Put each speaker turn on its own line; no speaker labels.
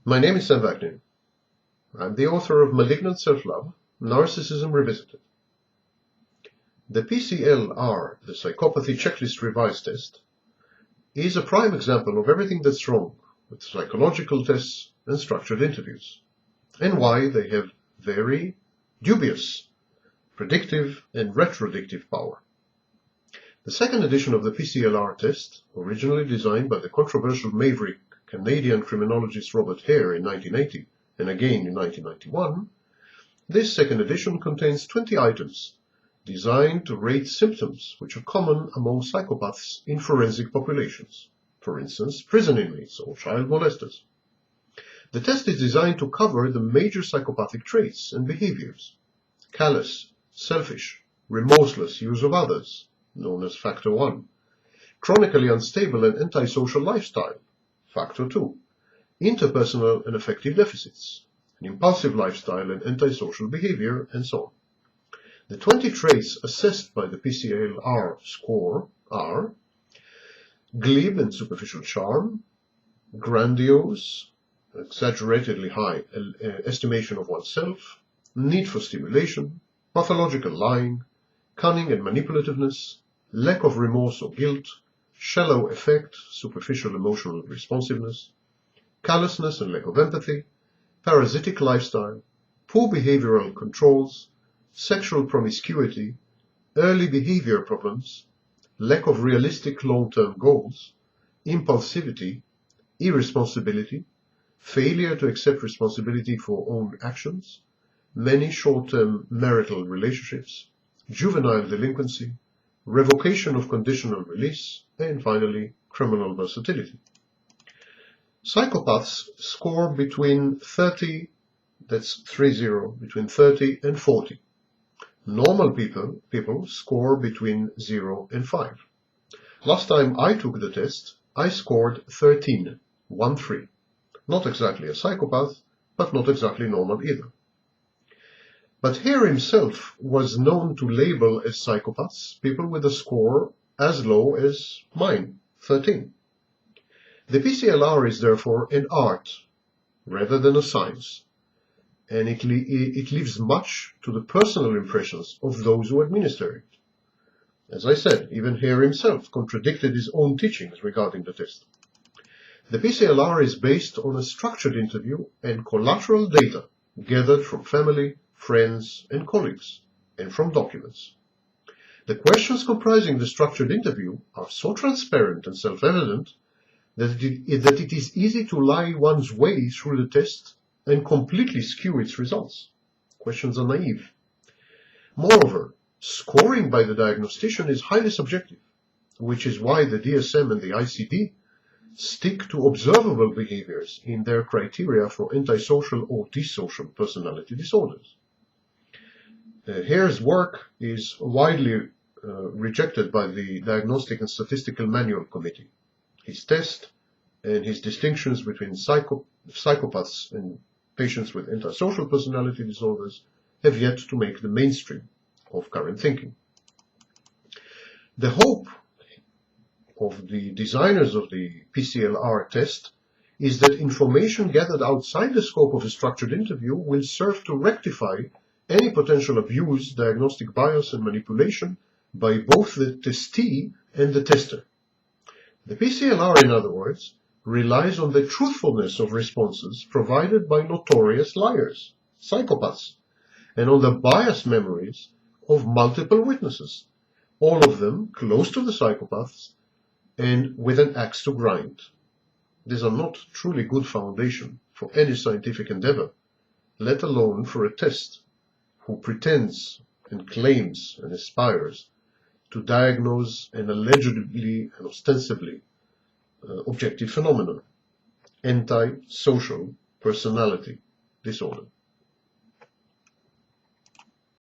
My name is Sam Wagner. I'm the author of Malignant Self-Love, Narcissism Revisited. The PCLR, the Psychopathy Checklist Revised Test, is a prime example of everything that's wrong with psychological tests and structured interviews, and why they have very dubious predictive and retrodictive power. The second edition of the PCLR test, originally designed by the controversial maverick Canadian criminologist Robert Hare in 1980 and again in 1991, this second edition contains 20 items designed to rate symptoms which are common among psychopaths in forensic populations, for instance, prison inmates or child molesters. The test is designed to cover the major psychopathic traits and behaviors: callous, selfish, remorseless use of others, known as Factor 1, chronically unstable and antisocial lifestyle, Factor 2, interpersonal and affective deficits, an impulsive lifestyle and antisocial behavior, and so on. The 20 traits assessed by the PCLR score are glib and superficial charm, grandiose, exaggeratedly high estimation of oneself, need for stimulation, pathological lying, cunning and manipulativeness, lack of remorse or guilt, shallow affect, superficial emotional responsiveness, callousness and lack of empathy, parasitic lifestyle, poor behavioral controls, sexual promiscuity, early behavior problems, lack of realistic long-term goals, impulsivity, irresponsibility, failure to accept responsibility for own actions, many short-term marital relationships, juvenile delinquency, revocation of conditional release, and finally, criminal versatility. Psychopaths score between 30, that's 30, between 30 and 40. Normal people score between 0 and 5. Last time I took the test, I scored 13, 1-3. Not exactly a psychopath, but not exactly normal either. But Hare himself was known to label as psychopaths people with a score as low as mine, 13. The PCLR is therefore an art rather than a science, and it leaves much to the personal impressions of those who administer it. As I said, even Hare himself contradicted his own teachings regarding the test. The PCLR is based on a structured interview and collateral data gathered from family, friends, and colleagues, and from documents. The questions comprising the structured interview are so transparent and self-evident that it is easy to lie one's way through the test and completely skew its results. Questions are naive. Moreover, scoring by the diagnostician is highly subjective, which is why the DSM and the ICD stick to observable behaviors in their criteria for antisocial or dissocial personality disorders. Hare's work is widely rejected by the Diagnostic and Statistical Manual Committee. His test and his distinctions between psychopaths and patients with antisocial personality disorders have yet to make the mainstream of current thinking. The hope of the designers of the PCLR test is that information gathered outside the scope of a structured interview will serve to rectify any potential abuse, diagnostic bias, and manipulation by both the testee and the tester. The PCLR, in other words, relies on the truthfulness of responses provided by notorious liars, psychopaths, and on the biased memories of multiple witnesses, all of them close to the psychopaths and with an axe to grind. These are not truly good foundation for any scientific endeavor, let alone for a test who pretends and claims and aspires to diagnose an allegedly and ostensibly objective phenomenon, antisocial personality disorder.